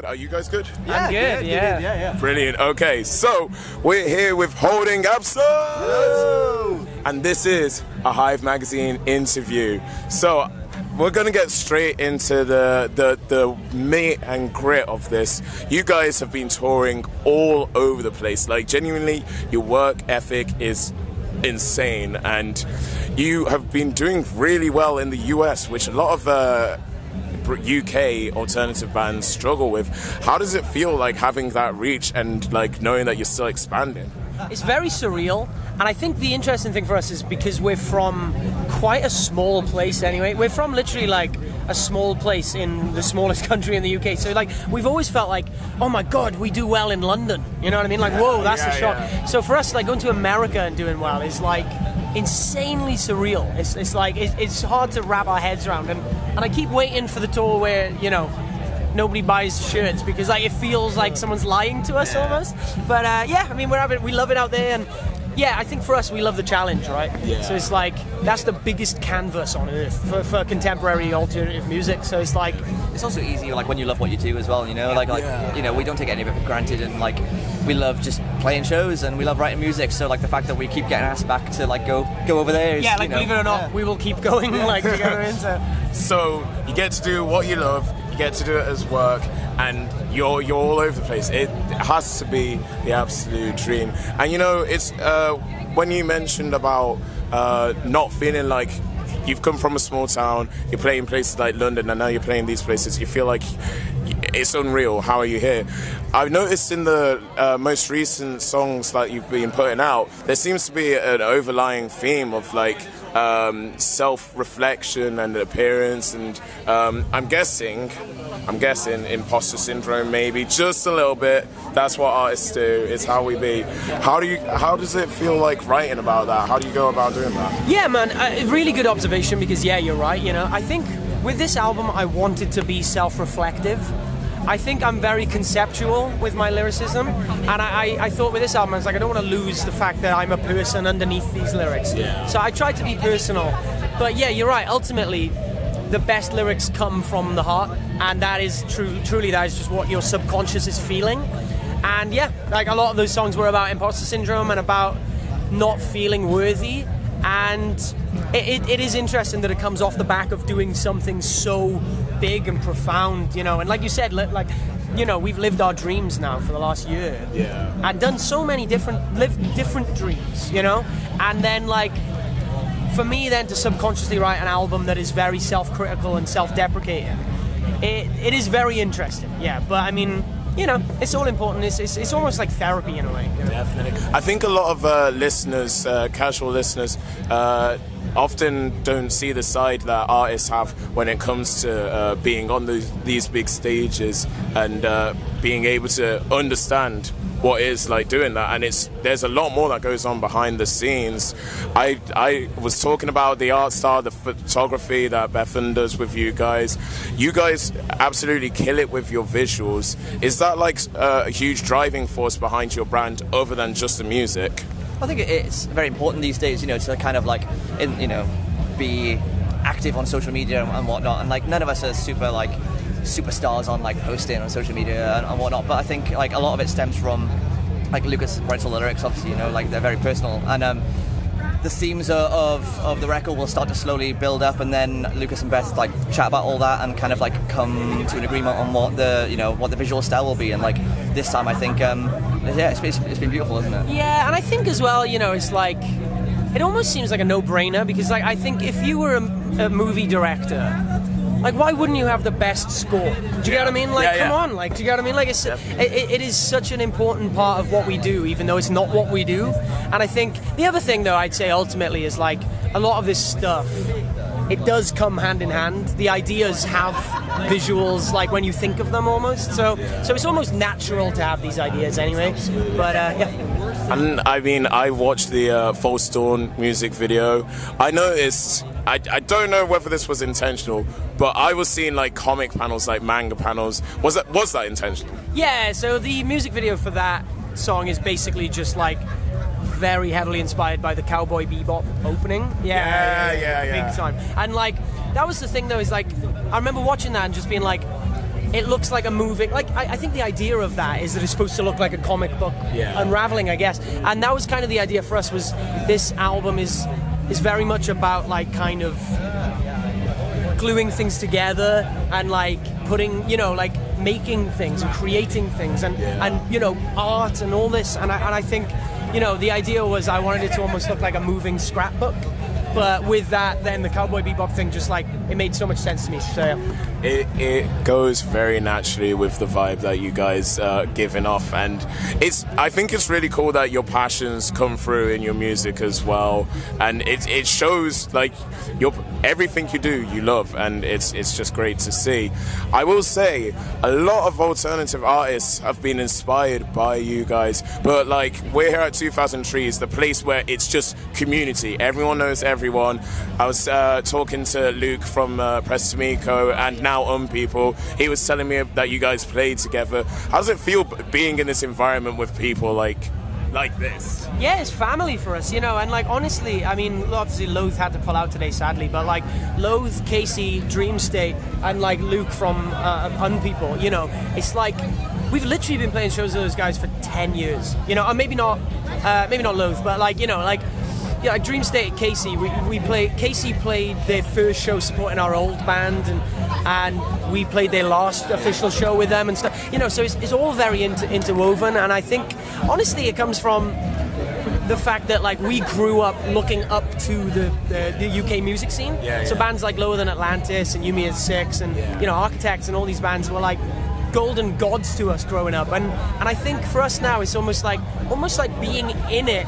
good. Are you guys good? I'm good, yeah. Brilliant. Okay, so we're here with Holding Absent. Hello. And this is a Hive magazine interview. So we're going to get straight into the meat and grit of this. You guys have been touring all over the place. Like, genuinely, your work ethic is insane. And you have been doing really well in the US, which a lot of UK alternative bands struggle with. How does it feel like having that reach and like knowing that you're still expanding? It's very surreal, and I think the interesting thing for us is because we're from quite a small place anyway. We're from literally like a small place in the smallest country in the UK. So like we've always felt like, oh my god, we do well in London. You know what I mean? Like, whoa, that's a shock. Yeah. So for us, like going to America and doing well is like insanely surreal. It's like it's hard to wrap our heads around, and I keep waiting for the tour where, you know, nobody buys shirts because like it feels like someone's lying to us almost. But yeah, I mean we love it out there, and yeah, I think for us we love the challenge, right? Yeah. So it's like that's the biggest canvas on earth for contemporary alternative music. So it's like it's also easy like when you love what you do as well, you know, like you know, we don't take any of it for granted, and like we love just playing shows and we love writing music. So like the fact that we keep getting asked back to like go over there is, like, believe it or not, we will keep going like together. So you get to do what you love. You get to do it as work, and you're all over the place. It has to be the absolute dream. And you know, it's when you mentioned about not feeling like you've come from a small town, you're playing places like London, and now you're playing these places, you feel like it's unreal. How are you here? I've noticed in the most recent songs that you've been putting out, there seems to be an overlying theme of like self-reflection and appearance, and I'm guessing imposter syndrome, maybe just a little bit. That's what artists do. It's how we be. How does it feel like writing about that? How do you go about doing that? Yeah, man, really good observation, because yeah, you're right. You know, I think with this album I wanted to be self-reflective. I think I'm very conceptual with my lyricism, and I thought with this album I was like, I don't want to lose the fact that I'm a person underneath these lyrics. Yeah. So I tried to be personal, but yeah, you're right. Ultimately, the best lyrics come from the heart, and that is truly that is just what your subconscious is feeling. And yeah, like a lot of those songs were about imposter syndrome and about not feeling worthy. And it is interesting that it comes off the back of doing something so big and profound, you know. And like you said, like, you know, we've lived our dreams now for the last year. Yeah. And done so many lived different dreams, you know. And then like, for me then to subconsciously write an album that is very self-critical and self-deprecating, it is very interesting. Yeah, but I mean, you know, it's all important. It's almost like therapy in a way. You know? Definitely. I think a lot of listeners, casual listeners, often don't see the side that artists have when it comes to being on these big stages and being able to understand what is like doing that, and there's a lot more that goes on behind the scenes. I was talking about the art style, the photography that Bethan does with you guys. You guys absolutely kill it with your visuals. Is that like a huge driving force behind your brand other than just the music? I think it's very important these days, you know, to kind of like, be active on social media and whatnot. And like none of us are superstars on like posting on social media and whatnot, but I think like a lot of it stems from like Lucas's parental lyrics. Obviously, you know, like they're very personal, and the themes of the record will start to slowly build up, and then Lucas and Beth like chat about all that and kind of like come to an agreement on what the visual style will be. And like this time, I think it's been beautiful, isn't it? Yeah, and I think as well, you know, it's like it almost seems like a no-brainer, because like I think if you were a movie director, like, why wouldn't you have the best score? Do you get what I mean? Like, come on, like, do you get what I mean? Like, it is such an important part of what we do, even though it's not what we do. And I think the other thing, though, I'd say ultimately is like a lot of this stuff, it does come hand in hand. The ideas have visuals, like when you think of them almost. So it's almost natural to have these ideas anyway. Absolutely. But yeah. And I mean, I watched the False Dawn music video. I noticed, I don't know whether this was intentional, but I was seeing like comic panels, like manga panels. Was that intentional? Yeah, so the music video for that song is basically just like very heavily inspired by the Cowboy Bebop opening. Yeah, big time. And like, that was the thing though, is like, I remember watching that and just being like, it looks like a moving. Like I think the idea of that is that it's supposed to look like a comic book unraveling, I guess. And that was kind of the idea for us. Was this album is very much about like kind of gluing things together and like putting, you know, like making things and creating things and you know, art and all this. And I think, you know, the idea was I wanted it to almost look like a moving scrapbook. But with that, then the Cowboy Bebop thing just like, it made so much sense to me. So yeah. It goes very naturally with the vibe that you guys are giving off, and I think it's really cool that your passions come through in your music as well, and it shows like everything you do you love, and it's just great to see. I will say a lot of alternative artists have been inspired by you guys, but like we're here at 2000 Trees, the place where it's just community. Everyone knows everyone. I was talking to Luke from Press Tomiko and now People. He was telling me that you guys played together. How does it feel being in this environment with people like this? Yeah, it's family for us, you know, and like honestly, I mean, obviously Loathe had to pull out today, sadly, but like Loathe, Casey, Dream State, and like Luke from People, you know, it's like we've literally been playing shows with those guys for 10 years, you know, or maybe not Loathe, but like, you know, like. Yeah, like Dream State, Casey. Casey played their first show supporting our old band, and we played their last official show with them and stuff. You know, so it's all very interwoven, and I think honestly it comes from the fact that like we grew up looking up to the UK music scene. So bands like Lower Than Atlantis and Yumi at Six and you know Architects and all these bands were like golden gods to us growing up, and I think for us now it's almost like being in it.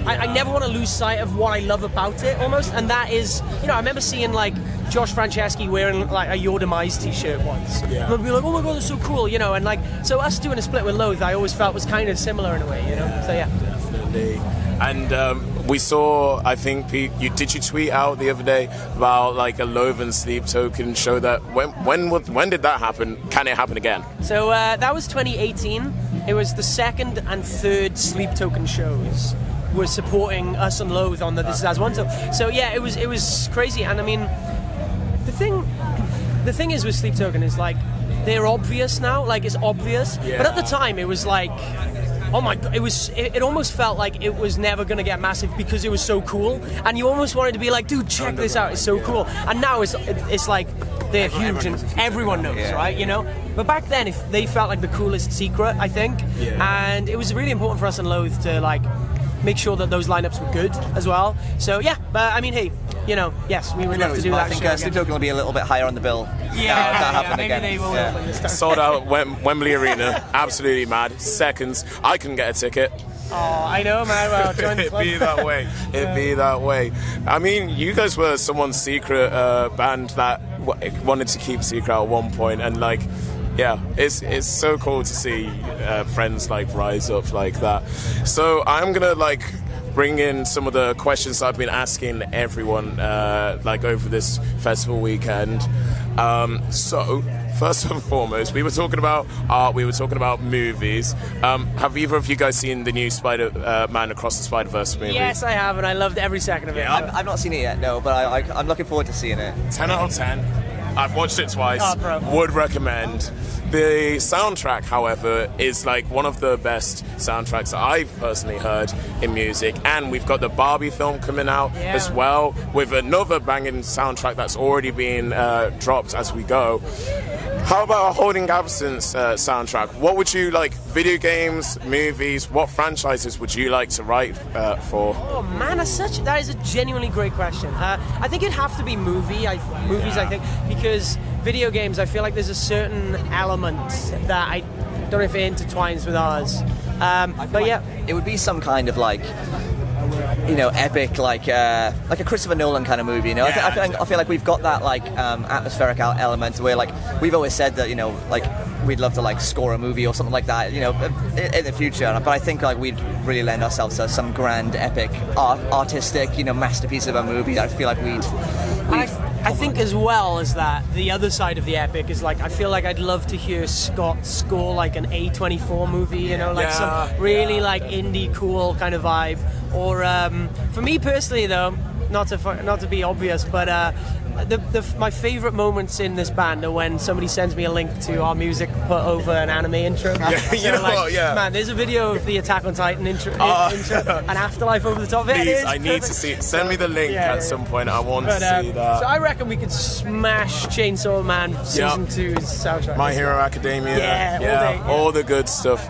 I never want to lose sight of what I love about it, almost, and that is, you know, I remember seeing like Josh Franceschi wearing like a Your Demise t-shirt once, and I'd be like, oh my god, that's so cool, you know, and like, so us doing a split with Loathe, I always felt was kind of similar in a way, you know, so yeah. Definitely. And we saw, I think, Pete, did you tweet out the other day about like a Loathe and Sleep Token show that, when did that happen? Can it happen again? So that was 2018, it was the second and third Sleep Token shows. Was supporting us and Loathe on the This Is As One tour. So yeah, it was crazy. And I mean, the thing is with Sleep Token is like they're obvious now, like it's obvious. But at the time, it was like, oh my god, it almost felt like it was never gonna get massive because it was so cool, and you almost wanted to be like, dude, check this out, it's so cool. And now it's like they're huge and everyone knows, right? You know. But back then, if they felt like the coolest secret, I think, and it was really important for us and Loathe to like. Make sure that those lineups were good as well. So yeah, but I mean, hey, you know, yes, we would love to do that. I think Sleep Token will be a little bit higher on the bill. That happened again. Maybe they will. Sold out Wembley Arena, absolutely mad. Seconds, I couldn't get a ticket. Oh, I know, man. Well, join the club. It'd be that way. I mean, you guys were someone's secret band that wanted to keep secret at one point, and like. Yeah, it's so cool to see friends like rise up like that. So I'm gonna like bring in some of the questions I've been asking everyone like over this festival weekend. So first and foremost, we were talking about art, we were talking about movies. Have either of you guys seen the new Spider-Man Across the Spider-Verse movie? Yes, I have, and I loved every second of it. I've not seen it yet, no, but I'm looking forward to seeing it. 10 out of 10. I've watched it twice. Bro. Would recommend. The soundtrack, however, is like one of the best soundtracks I've personally heard in music. And we've got the Barbie film coming out as well, with another banging soundtrack that's already been dropped as we go. How about a Holding Absence soundtrack? What would you like? Video games, movies? What franchises would you like to write for? Oh man, that is a genuinely great question. I think it'd have to be movies. I think, because video games, I feel like there's a certain element that I don't know if it intertwines with ours. But yeah, it would be some kind of like, you know, epic, like a Christopher Nolan kind of movie. You know, I feel like we've got that like atmospheric element where like we've always said that, you know, like we'd love to like score a movie or something like that, you know, in the future. But I think like we'd really lend ourselves to some grand, epic, artistic, you know, masterpiece of a movie. I feel like I think as well as that, the other side of the epic is like, I feel like I'd love to hear Scott score like an A24 movie, you know, like some really like indie cool kind of vibe. Or for me personally though, not to be obvious, but my favourite moments in this band are when somebody sends me a link to our music put over an anime intro. You know what, yeah. Man, there's a video of the Attack on Titan intro and Afterlife over the top of it. Please, I need to see it. Send me the link at some point. I want to see that. So I reckon we could smash Chainsaw Man Season 2's soundtrack. My Hero Academia. Yeah, all the good stuff.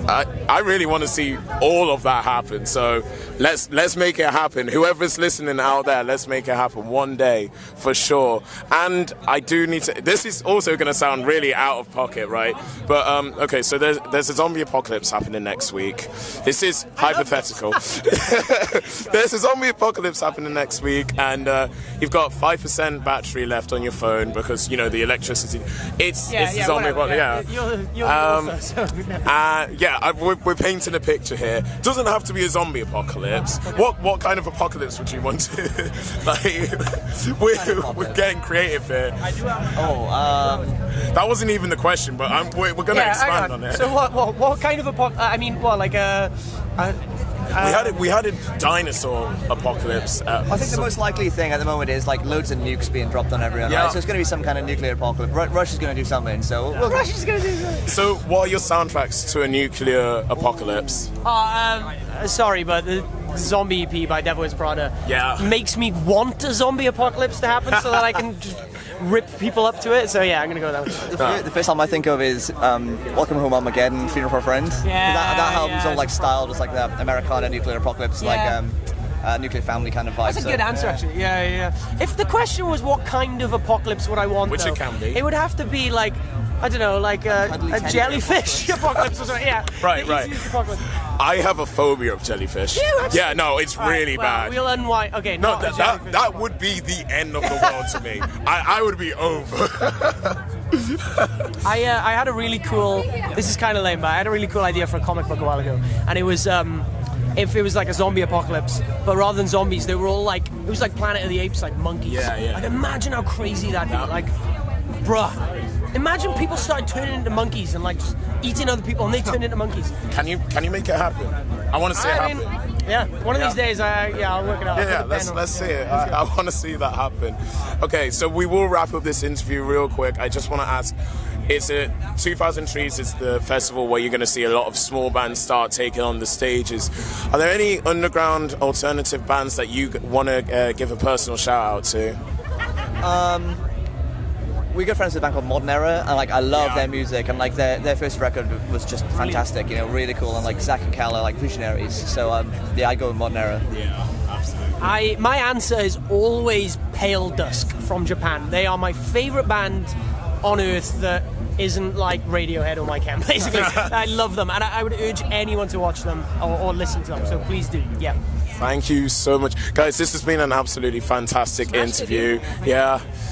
I really want to see all of that happen. So let's make it happen. Whoever's listening out there, let's make it happen one day for sure. And I do need to. This is also going to sound really out of pocket, right? But okay, so there's a zombie apocalypse happening next week. This is hypothetical. There's a zombie apocalypse happening next week, and you've got 5% battery left on your phone because the electricity. It's the zombie apocalypse. We're painting a picture here. Doesn't have to be a zombie apocalypse. What kind of apocalypse would you want to? We're getting creative here. That wasn't even the question, but we're going to expand on it. So what kind of apocalypse? I mean, we had a dinosaur apocalypse. I think the most likely thing at the moment is like loads of nukes being dropped on everyone. Yeah. Right? So it's going to be some kind of nuclear apocalypse. Russia's going to do something. So Russia's going to do something. So what are your soundtracks to a nuclear apocalypse? Sorry, but the Zombie EP by Devil Wears Prada makes me want a zombie apocalypse to happen so that I can just rip people up to it. So yeah, I'm going to go with that. The first album I think of is Welcome Home Armageddon, Funeral for a Friend. That album's all like styled just like the Americana nuclear apocalypse, like nuclear family kind of vibe. That's a good answer, actually. Yeah. If the question was what kind of apocalypse would I want, which it can be, it would have to be like, I don't know, like a jellyfish apocalypse or something. Yeah. Right. I have a phobia of jellyfish. Yeah, no, it's really bad. We'll unwind. Okay, no, that would be the end of the world to me. I would be over. I had a really cool. This is kind of lame, but I had a really cool idea for a comic book a while ago, and it was if it was like a zombie apocalypse, but rather than zombies, they were all like, it was like Planet of the Apes, like monkeys. Yeah. Like imagine how crazy that'd be. Like, bruh. Imagine people started turning into monkeys and like just eating other people, and they turned into monkeys. Can you make it happen? I want to see it happen. One of these days, I'll work it out. Let's see it. I want to see that happen. Okay, so we will wrap up this interview real quick. I just want to ask. It's 2000 Trees is the festival where you're going to see a lot of small bands start taking on the stages. Are there any underground alternative bands that you want to give a personal shout out to? We're good friends with a band called Modern Era, and like I love their music, and like their first record was just fantastic, really cool, and like Zach and Cal are like visionaries. So I'd go with Modern Era. Yeah, absolutely. My answer is always Pale Dusk from Japan. They are my favourite band on earth that isn't like Radiohead or My Chem, basically. I love them, and I would urge anyone to watch them or listen to them, so please do. Yeah. Thank you so much. Guys, this has been an absolutely fantastic interview.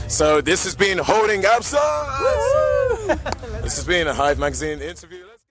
So this has been Holding Absence. This has been a Hive Magazine interview.